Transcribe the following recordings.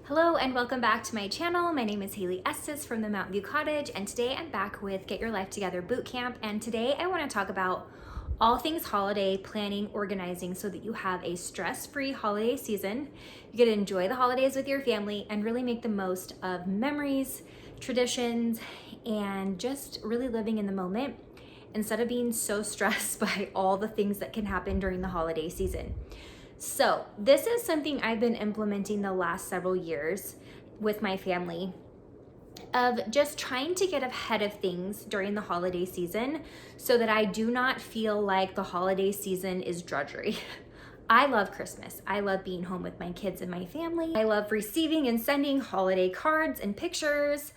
Hello and welcome back to my channel. My name is Haley Estes from the Mountain View Cottage, and today I'm back with Get Your Life Together Bootcamp. And today I want to talk about all things holiday planning, organizing, so that you have a stress-free holiday season. You get to enjoy the holidays with your family and really make the most of memories, traditions, and just really living in the moment instead of being so stressed by all the things that can happen during the holiday season. So this is something I've been implementing the last several years with my family, of just trying to get ahead of things during the holiday season so that I do not feel like the holiday season is drudgery. I love Christmas. I love being home with my kids and my family. I love receiving and sending holiday cards and pictures.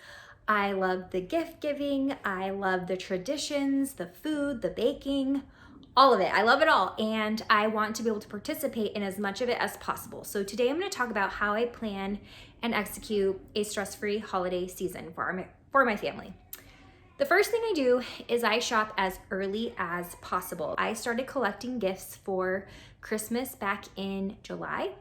I love the gift giving. I love the traditions, the food, the baking, all of it. I love it all, and I want to be able to participate in as much of it as possible. So today I'm going to talk about how I plan and execute a stress-free holiday season for my family. The first thing I do is I shop as early as possible. I started collecting gifts for Christmas back in July,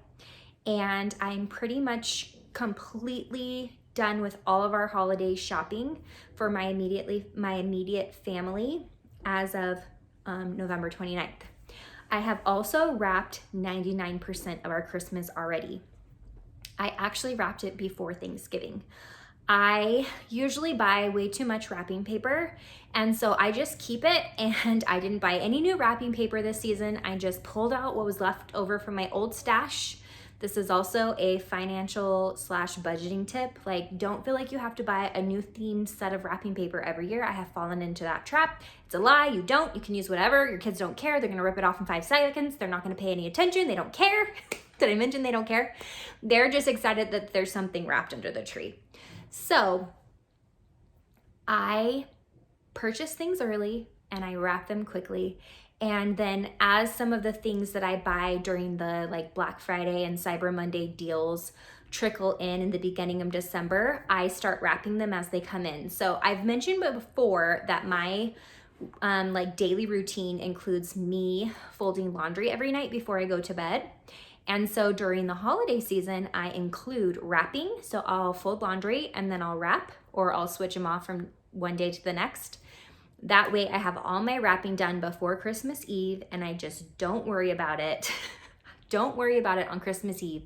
and I'm pretty much completely done with all of our holiday shopping for my immediate family as of November 29th. I have also wrapped 99% of our Christmas already. I actually wrapped it before Thanksgiving. I usually buy way too much wrapping paper, and so I just keep it, and I didn't buy any new wrapping paper this season. I just pulled out what was left over from my old stash. This is also a financial / budgeting tip. Like, don't feel like you have to buy a new themed set of wrapping paper every year. I have fallen into that trap. It's a lie. You don't. You can use whatever. Your kids don't care. They're going to rip it off in 5 seconds. They're not going to pay any attention. They don't care. Did I mention they don't care? They're just excited that there's something wrapped under the tree. So I purchase things early and I wrap them quickly. And then as some of the things that I buy during the Black Friday and Cyber Monday deals trickle in the beginning of December, I start wrapping them as they come in. So I've mentioned before that my daily routine includes me folding laundry every night before I go to bed. And so during the holiday season, I include wrapping. So I'll fold laundry and then I'll wrap, or I'll switch them off from one day to the next. That way I have all my wrapping done before Christmas Eve, and I just don't worry about it. Don't worry about it on Christmas Eve.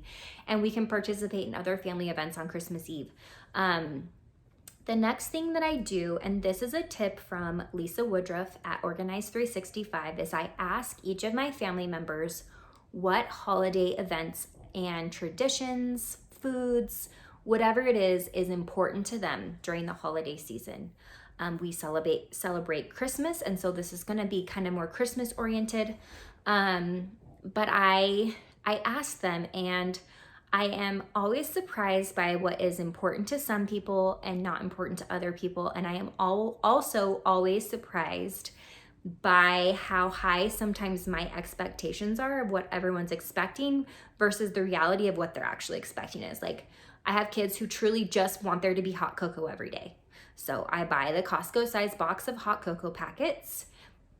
And we can participate in other family events on Christmas Eve. The next thing that I do, and this is a tip from Lisa Woodruff at Organize 365, is I ask each of my family members what holiday events and traditions, foods, whatever it is important to them during the holiday season. We celebrate Christmas, and so this is going to be kind of more Christmas oriented. But I ask them, and I am always surprised by what is important to some people and not important to other people. And I am also always surprised by how high sometimes my expectations are of what everyone's expecting versus the reality of what they're actually expecting is. Like, I have kids who truly just want there to be hot cocoa every day. So I buy the Costco size box of hot cocoa packets.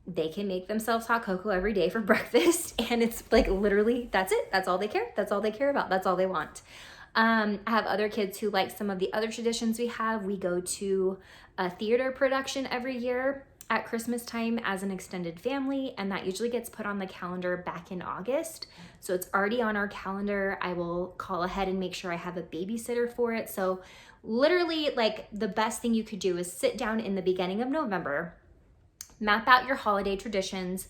They can make themselves hot cocoa every day for breakfast. And it's literally, that's it. That's all they care. That's all they care about. That's all they want. I have other kids who like some of the other traditions we have. We go to a theater production every year at Christmas time as an extended family, and that usually gets put on the calendar back in August. So it's already on our calendar. I will call ahead and make sure I have a babysitter for it. So literally, the best thing you could do is sit down in the beginning of November, map out your holiday traditions.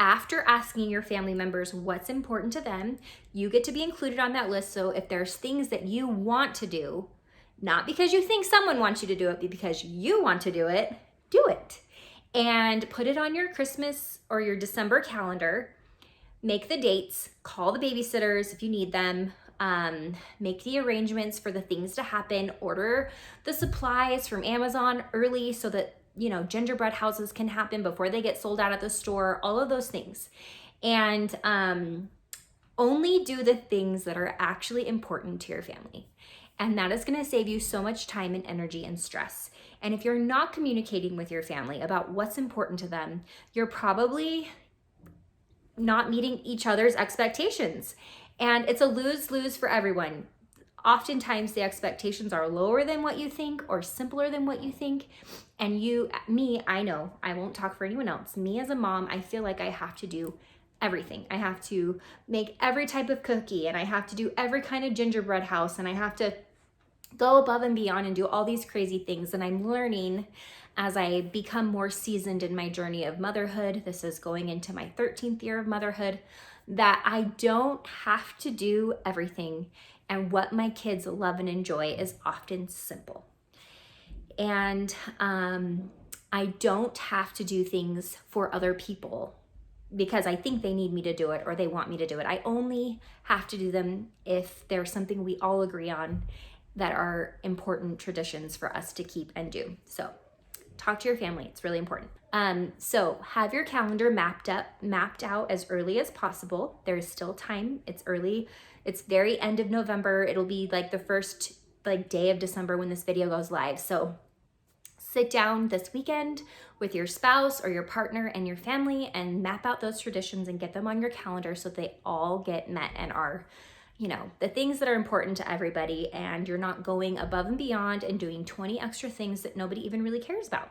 After asking your family members what's important to them, you get to be included on that list. So if there's things that you want to do, not because you think someone wants you to do it, but because you want to do it, do it. And put it on your Christmas or your December calendar. Make the dates, call the babysitters if you need them, make the arrangements for the things to happen, order the supplies from Amazon early so that, gingerbread houses can happen before they get sold out at the store, all of those things. And only do the things that are actually important to your family. And that is going to save you so much time and energy and stress. And if you're not communicating with your family about what's important to them, you're probably not meeting each other's expectations. And it's a lose-lose for everyone. oftentimes the expectations are lower than what you think or simpler than what you think. And I know, I won't talk for anyone else. Me as a mom, I feel like I have to do everything. I have to make every type of cookie, and I have to do every kind of gingerbread house, and I have to go above and beyond and do all these crazy things. And I'm learning as I become more seasoned in my journey of motherhood, this is going into my 13th year of motherhood, that I don't have to do everything. And what my kids love and enjoy is often simple. And I don't have to do things for other people because I think they need me to do it or they want me to do it. I only have to do them if there's something we all agree on that are important traditions for us to keep and do. So talk to your family, it's really important. So have your calendar mapped out as early as possible. There's still time, it's early. It's very end of November. It'll be like the first day of December when this video goes live. So sit down this weekend with your spouse or your partner and your family and map out those traditions and get them on your calendar so they all get met and are, the things that are important to everybody, and you're not going above and beyond and doing 20 extra things that nobody even really cares about.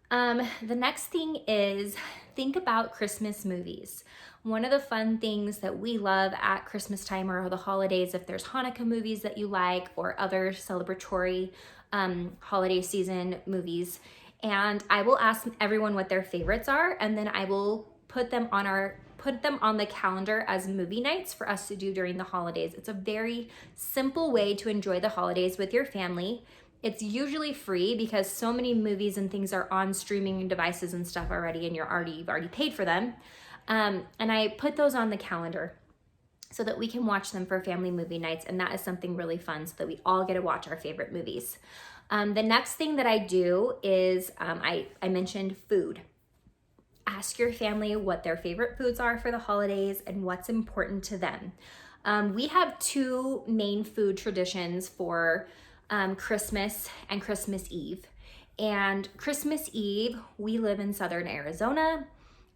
The next thing is think about Christmas movies. One of the fun things that we love at Christmas time or the holidays, if there's Hanukkah movies that you like or other celebratory holiday season movies, and I will ask everyone what their favorites are, and then I will put them on the calendar as movie nights for us to do during the holidays. It's a very simple way to enjoy the holidays with your family. It's usually free because so many movies and things are on streaming devices and stuff already, and you've already paid for them. And I put those on the calendar so that we can watch them for family movie nights, and that is something really fun so that we all get to watch our favorite movies. The next thing that I do is I mentioned food. Ask your family what their favorite foods are for the holidays and what's important to them. We have two main food traditions for Christmas and Christmas Eve. And Christmas Eve, we live in southern Arizona,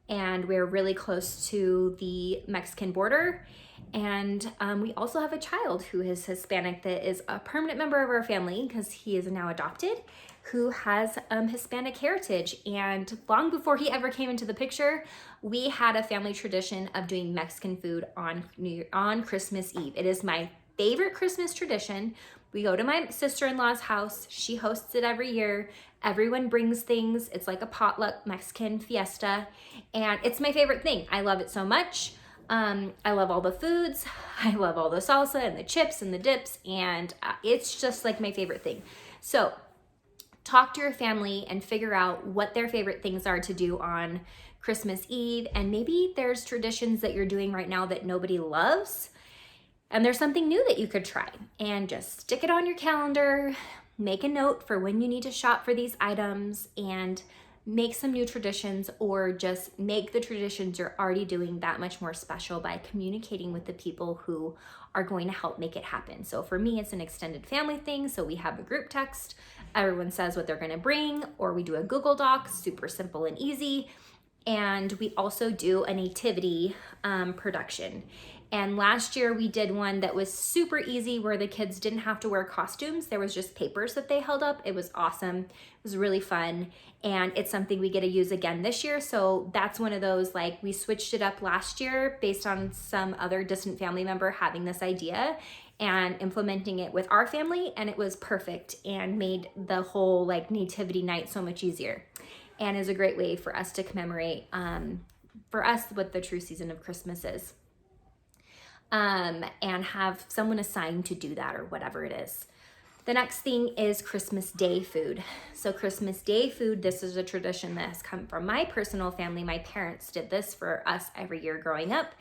and we're really close to the Mexican border. And we also have a child who is Hispanic that is a permanent member of our family because he is now adopted, who has Hispanic heritage. And long before he ever came into the picture, we had a family tradition of doing Mexican food on Christmas Eve. It is my favorite Christmas tradition. We go to my sister-in-law's house. She hosts it every year. Everyone brings things. It's like a potluck Mexican fiesta, and it's my favorite thing. I love it so much. I love all the foods. I love all the salsa and the chips and the dips, and it's just like my favorite thing. So talk to your family and figure out what their favorite things are to do on Christmas Eve, and maybe there's traditions that you're doing right now that nobody loves, and there's something new that you could try, and just stick it on your calendar, make a note for when you need to shop for these items, and make some new traditions, or just make the traditions you're already doing that much more special by communicating with the people who are going to help make it happen. So for me, it's an extended family thing. So we have a group text, everyone says what they're gonna bring, or we do a Google Doc, super simple and easy. And we also do a nativity production. And last year we did one that was super easy where the kids didn't have to wear costumes. There was just papers that they held up. It was awesome. It was really fun. And it's something we get to use again this year. So that's one of those, like, we switched it up last year based on some other distant family member having this idea and implementing it with our family. And it was perfect and made the whole nativity night so much easier. And is a great way for us to commemorate for us what the true season of Christmas is. And have someone assigned to do that or whatever it is. The next thing is Christmas Day food. So Christmas Day food, this is a tradition that has come from my personal family. My parents did this for us every year growing up,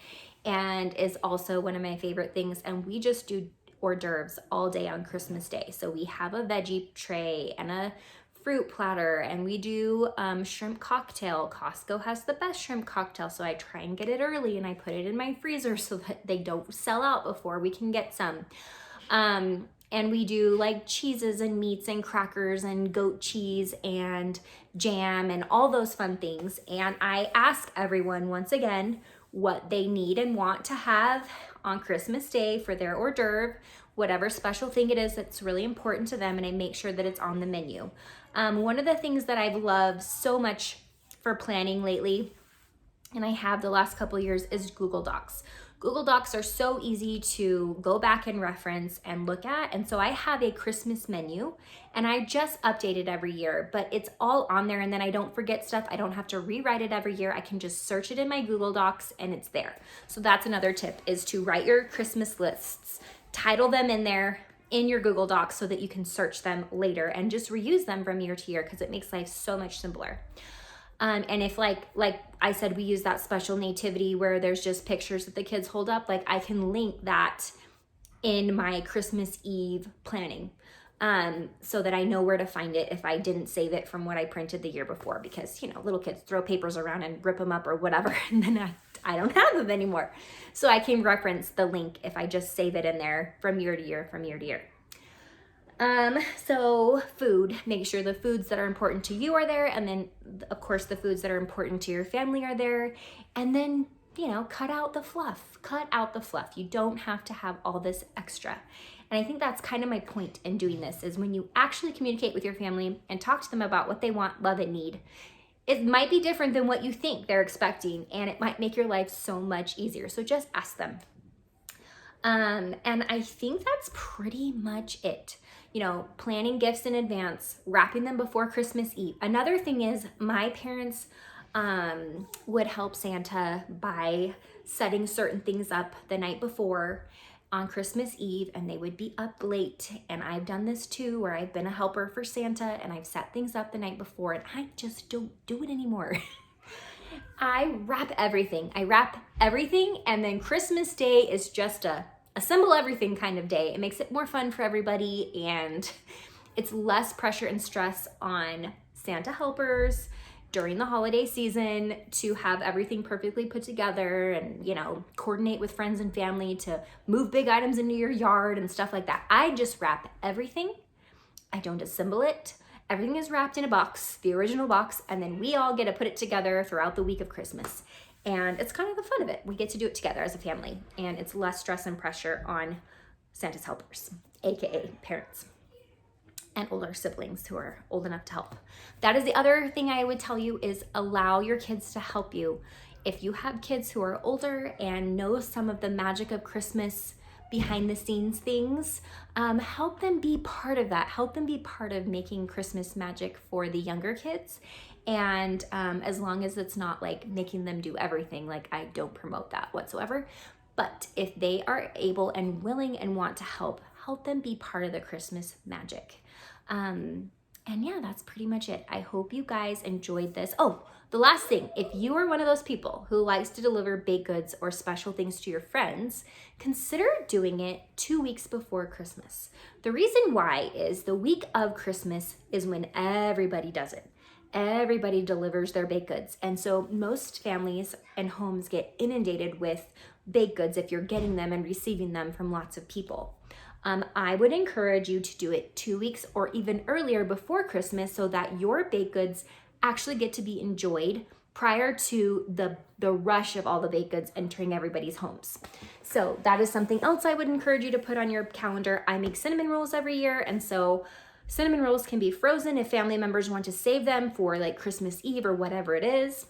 and is also one of my favorite things. And we just do hors d'oeuvres all day on Christmas Day. So we have a veggie tray and a fruit platter, and we do shrimp cocktail. Costco has the best shrimp cocktail, so I try and get it early and I put it in my freezer so that they don't sell out before we can get some. And we do cheeses and meats and crackers and goat cheese and jam and all those fun things. And I ask everyone once again what they need and want to have on Christmas Day for their hors d'oeuvre. whatever special thing it is that's really important to them, and I make sure that it's on the menu. One of the things that I've loved so much for planning lately, and I have the last couple of years, is Google Docs. Google Docs are so easy to go back and reference and look at. And so I have a Christmas menu, and I just update it every year, but it's all on there, and then I don't forget stuff. I don't have to rewrite it every year. I can just search it in my Google Docs and it's there. So that's another tip, is to write your Christmas lists, title them in there in your Google Docs so that you can search them later and just reuse them from year to year, because it makes life so much simpler. And if like I said, we use that special nativity where there's just pictures that the kids hold up, like I can link that in my Christmas Eve planning, so that I know where to find it if I didn't save it from what I printed the year before, because, you know, little kids throw papers around and rip them up or whatever, and then I don't have them anymore. So I can reference the link if I just save it in there from year to year, from year to year. So food, make sure the foods that are important to you are there. And then of course the foods that are important to your family are there. And then, you know, cut out the fluff. You don't have to have all this extra. And I think that's kind of my point in doing this, is when you actually communicate with your family and talk to them about what they want, love, and need, it might be different than what you think they're expecting, and it might make your life so much easier. So just ask them. And I think that's pretty much it. You know, planning gifts in advance, wrapping them before Christmas Eve. Another thing is, my parents would help Santa by setting certain things up the night before on Christmas Eve, and they would be up late. And I've done this too, where I've been a helper for Santa and I've set things up the night before, and I just don't do it anymore. I wrap everything, and then Christmas Day is just a assemble everything kind of day. It makes it more fun for everybody, and it's less pressure and stress on Santa helpers during the holiday season to have everything perfectly put together and, you know, coordinate with friends and family to move big items into your yard and stuff like that. I just wrap everything. I don't assemble it. Everything is wrapped in a box, the original box, and then we all get to put it together throughout the week of Christmas. And it's kind of the fun of it. We get to do it together as a family, and it's less stress and pressure on Santa's helpers, AKA parents and older siblings who are old enough to help. That is the other thing I would tell you, is allow your kids to help you. If you have kids who are older and know some of the magic of Christmas behind the scenes things, help them be part of that. Help them be part of making Christmas magic for the younger kids. And as long as it's not like making them do everything, like I don't promote that whatsoever. But if they are able and willing and want to help them be part of the Christmas magic. And yeah, that's pretty much it. I hope you guys enjoyed this. Oh, the last thing, if you are one of those people who likes to deliver baked goods or special things to your friends, consider doing it 2 weeks before Christmas. The reason why is the week of Christmas is when everybody does it. Everybody delivers their baked goods. And so most families and homes get inundated with baked goods if you're getting them and receiving them from lots of people. I would encourage you to do it 2 weeks or even earlier before Christmas, so that your baked goods actually get to be enjoyed prior to the rush of all the baked goods entering everybody's homes. So that is something else I would encourage you to put on your calendar. I make cinnamon rolls every year, and so cinnamon rolls can be frozen if family members want to save them for like Christmas Eve or whatever it is.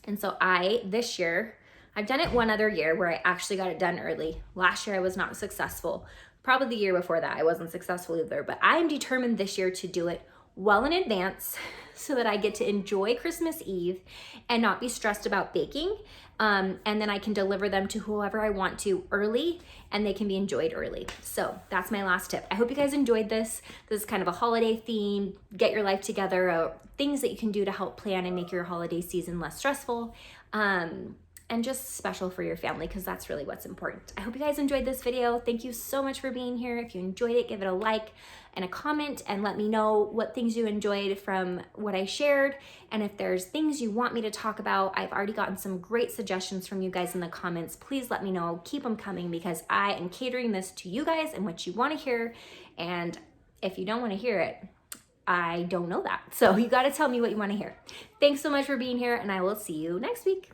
And so this year, I've done it one other year where I actually got it done early. Last year I was not successful. Probably the year before that I wasn't successful either, but I'm determined this year to do it well in advance so that I get to enjoy Christmas Eve and not be stressed about baking. And then I can deliver them to whoever I want to early, and they can be enjoyed early. So that's my last tip. I hope you guys enjoyed this. This is kind of a holiday theme, get your life together, things that you can do to help plan and make your holiday season less stressful. And just special for your family, because that's really what's important. I hope you guys enjoyed this video. Thank you so much for being here. If you enjoyed it, give it a like and a comment, and let me know what things you enjoyed from what I shared. And if there's things you want me to talk about, I've already gotten some great suggestions from you guys in the comments. Please let me know. Keep them coming, because I am catering this to you guys and what you want to hear. And if you don't want to hear it, I don't know that. So you got to tell me what you want to hear. Thanks so much for being here, and I will see you next week.